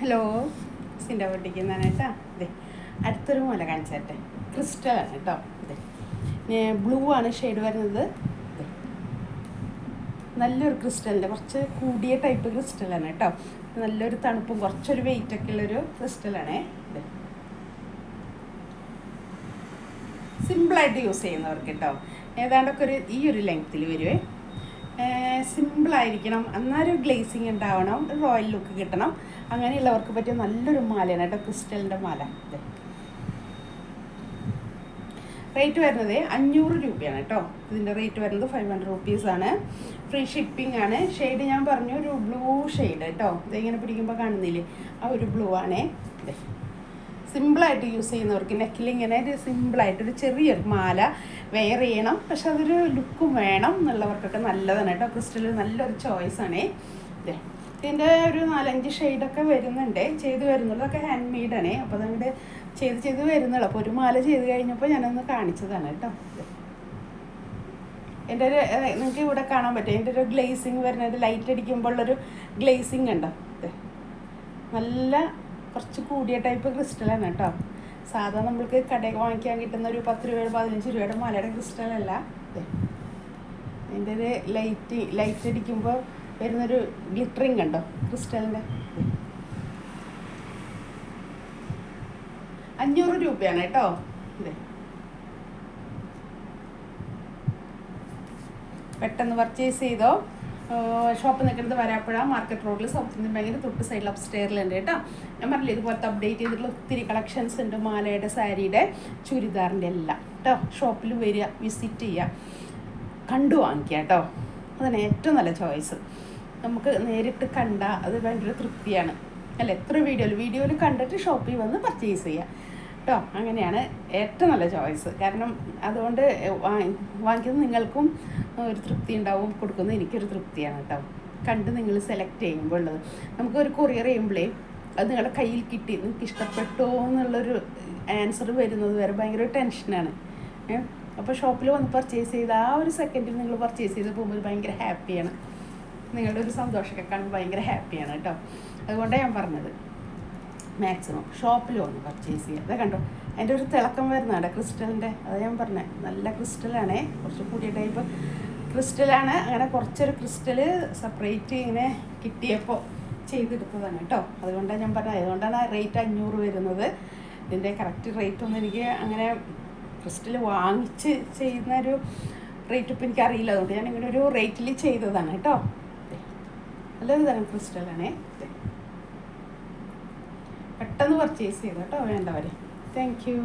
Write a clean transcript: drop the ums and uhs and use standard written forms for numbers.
Hello, സിൻ്റെ പൊട്ടിക്കുന്നതാണ് കേട്ടോ. അതെ, അടുത്തൊരു മുല കാണിച്ചേട്ടെ. ക്രിസ്റ്റലാണ് കേട്ടോ. അതെ, ബ്ലൂ ആണ് ഷെയ്ഡ് വരുന്നത്. അതെ, നല്ലൊരു ക്രിസ്റ്റലിൻ്റെ കുറച്ച് കൂടിയ ടൈപ്പ് ക്രിസ്റ്റലാണ് കേട്ടോ. നല്ലൊരു തണുപ്പും കുറച്ചൊരു വെയിറ്റൊക്കെ ഉള്ളൊരു ക്രിസ്റ്റലാണേ. അതെ, സിമ്പിളായിട്ട് യൂസ് ചെയ്യുന്നവർക്ക് കേട്ടോ. ഏതാണ്ടൊക്കെ ഈ ഒരു ലെങ്ത്തിൽ വരുവേ. സിമ്പിളായിരിക്കണം, അന്നേരം ഗ്ലേസിങ് ഉണ്ടാവണം, റോയൽ ലുക്ക് കിട്ടണം. അങ്ങനെയുള്ളവർക്ക് പറ്റിയ നല്ലൊരു മാലയാണ് കേട്ടോ, ക്രിസ്റ്റലിൻ്റെ മാല. അതെ, റേറ്റ് വരുന്നത് 500 രൂപയാണ് കേട്ടോ. ഇതിൻ്റെ റേറ്റ് വരുന്നത് 500 റുപ്പീസാണ്. ഫ്രീ ഷിപ്പിംഗ് ആണ്. ഷെയ്ഡ് ഞാൻ പറഞ്ഞു, ഒരു ബ്ലൂ ഷെയ്ഡ് കേട്ടോ. ഇതിങ്ങനെ പിടിക്കുമ്പോൾ കാണുന്നില്ലേ, ആ ഒരു ബ്ലൂ ആണേ. അതെ, സിമ്പിളായിട്ട് യൂസ് ചെയ്യുന്നവർക്ക് നെക്കിൽ ഇങ്ങനെ ഒരു സിമ്പിളായിട്ടൊരു ചെറിയൊരു മാല വെയർ ചെയ്യണം, പക്ഷെ അതൊരു ലുക്കും വേണം എന്നുള്ളവർക്കൊക്കെ നല്ലതാണ് കേട്ടോ. ക്രിസ്റ്റൽ നല്ലൊരു ചോയ്സാണേ. അതെ, ഇതിൻ്റെ ഒരു 4-5 ഷെയ്ഡൊക്കെ വരുന്നുണ്ട്, ചെയ്ത് വരുന്നുള്ളതൊക്കെ ഹാൻഡ് മെയ്ഡാണേ. അപ്പോൾ അതങ്ങോട്ട് ചെയ്ത് വരുന്നുള്ളൂ. അപ്പോൾ ഒരു മാല ചെയ്ത് കഴിഞ്ഞപ്പോൾ ഞാനൊന്ന് കാണിച്ചതാണ് കേട്ടോ. എൻ്റെ ഒരു നിങ്ങൾക്ക് ഇവിടെ കാണാൻ പറ്റും, എൻ്റെ ഒരു ഗ്ലേസിങ് വരുന്നത് ലൈറ്റ് അടിക്കുമ്പോഴുള്ളൊരു ഗ്ലേസിങ് ഉണ്ടോ. അതെ, നല്ല കുറച്ച് കൂടിയ ടൈപ്പ് ക്രിസ്റ്റലാണ് കേട്ടോ. സാധാ നമ്മൾക്ക് കടയിൽ വാങ്ങിക്കാൻ കിട്ടുന്ന ഒരു 10 രൂപയുടെ 15 രൂപയുടെ മാലയുടെ ക്രിസ്റ്റലല്ല. അതെ, അതിൻ്റെ ഒരു ലൈറ്റ് അടിക്കുമ്പോൾ വരുന്നൊരു ഗ്ലിറ്ററിങ് ഉണ്ടോ ക്രിസ്റ്റലിൻ്റെ. 500 രൂപയാണ് കേട്ടോ. അതെ, പെട്ടെന്ന് പർച്ചേസ് ചെയ്തോ. ഷോപ്പ് നിൽക്കുന്നത് വരാപ്പുഴ മാർക്കറ്റ് റോഡിൽ സൗത്ത് ഇന്ത്യൻ ബാങ്കിൻ്റെ തൊട്ട് സൈഡിൽ അപ്സ്റ്റെയറിലുണ്ട് കേട്ടോ. ഞാൻ പറഞ്ഞില്ല, ഇതുപോലത്തെ അപ്ഡേറ്റ് ചെയ്തിട്ടുള്ള ഒത്തിരി കളക്ഷൻസ് ഉണ്ട്, മാലയുടെ, സാരിയുടെ, ചുരിദാറിൻ്റെ എല്ലാം കേട്ടോ. ഷോപ്പിൽ വരിക, വിസിറ്റ് ചെയ്യുക, കണ്ടു വാങ്ങിക്കുക കേട്ടോ. അതാണ് ഏറ്റവും നല്ല ചോയ്സ്. നമുക്ക് നേരിട്ട് കണ്ടാൽ അത് ഭയങ്കര തൃപ്തിയാണ് അല്ല. എത്ര വീഡിയോയിൽ കണ്ടിട്ട് ഷോപ്പിൽ വന്ന് പർച്ചേസ് ചെയ്യുക കേട്ടോ. അങ്ങനെയാണ് ഏറ്റവും നല്ല ചോയ്സ്. കാരണം അതുകൊണ്ട് വാങ്ങിക്കുന്നത് നിങ്ങൾക്കും ഒരു തൃപ്തി ഉണ്ടാവും, കൊടുക്കുന്നത് എനിക്കൊരു തൃപ്തിയാണ് കേട്ടോ. കണ്ട് നിങ്ങൾ സെലക്ട് ചെയ്യുമ്പോൾ ഉള്ളത്, നമുക്കൊരു കൊറിയർ ചെയ്യുമ്പോഴേ അത് നിങ്ങളുടെ കയ്യിൽ കിട്ടി, നിങ്ങൾക്ക് ഇഷ്ടപ്പെട്ടോ എന്നുള്ളൊരു ആൻസർ വരുന്നത് വരെ ഭയങ്കര ടെൻഷനാണ്. അപ്പോൾ ഷോപ്പിൽ വന്ന് പർച്ചേസ് ചെയ്ത് ആ ഒരു സെക്കൻഡിൽ നിങ്ങൾ പർച്ചേസ് ചെയ്ത് പോകുമ്പോൾ ഭയങ്കര ഹാപ്പിയാണ്. നിങ്ങളുടെ ഒരു സന്തോഷമൊക്കെ കാണുമ്പോൾ ഭയങ്കര ഹാപ്പിയാണ് കേട്ടോ. അതുകൊണ്ടാണ് ഞാൻ പറഞ്ഞത്, മാക്സിമം ഷോപ്പിൽ വന്ന് പർച്ചേസ് ചെയ്യുക. അതെ, കണ്ടോ അതിൻ്റെ ഒരു തിളക്കം വരുന്നതാണ് ക്രിസ്റ്റലിൻ്റെ. അത് ഞാൻ പറഞ്ഞത് നല്ല ക്രിസ്റ്റലാണേ, കുറച്ച് കൂടിയ ടൈപ്പ് ക്രിസ്റ്റലാണ്. അങ്ങനെ കുറച്ചൊരു ക്രിസ്റ്റൽ സെപ്പറേറ്റ് ഇങ്ങനെ കിട്ടിയപ്പോൾ ചെയ്തെടുത്തതാണ് കേട്ടോ. അതുകൊണ്ടാണ് ഞാൻ പറഞ്ഞത്, അതുകൊണ്ടാണ് റേറ്റ് 500 വരുന്നത്. ഇതിൻ്റെ കറക്റ്റ് റേറ്റ് ഒന്നും എനിക്ക് അങ്ങനെ ക്രിസ്റ്റൽ വാങ്ങിച്ച് ചെയ്യുന്നൊരു റേറ്റ് ഇപ്പം എനിക്കറിയില്ല. അതുകൊണ്ട് ഞാൻ ഇങ്ങനെ ഒരു റേറ്റിൽ ചെയ്തതാണ് കേട്ടോ. നല്ലൊരു തരം ക്രിസ്റ്റലാണേ. പെട്ടെന്ന് പർച്ചേസ് ചെയ്തു കേട്ടോ വേണ്ടവരെ. Thank you.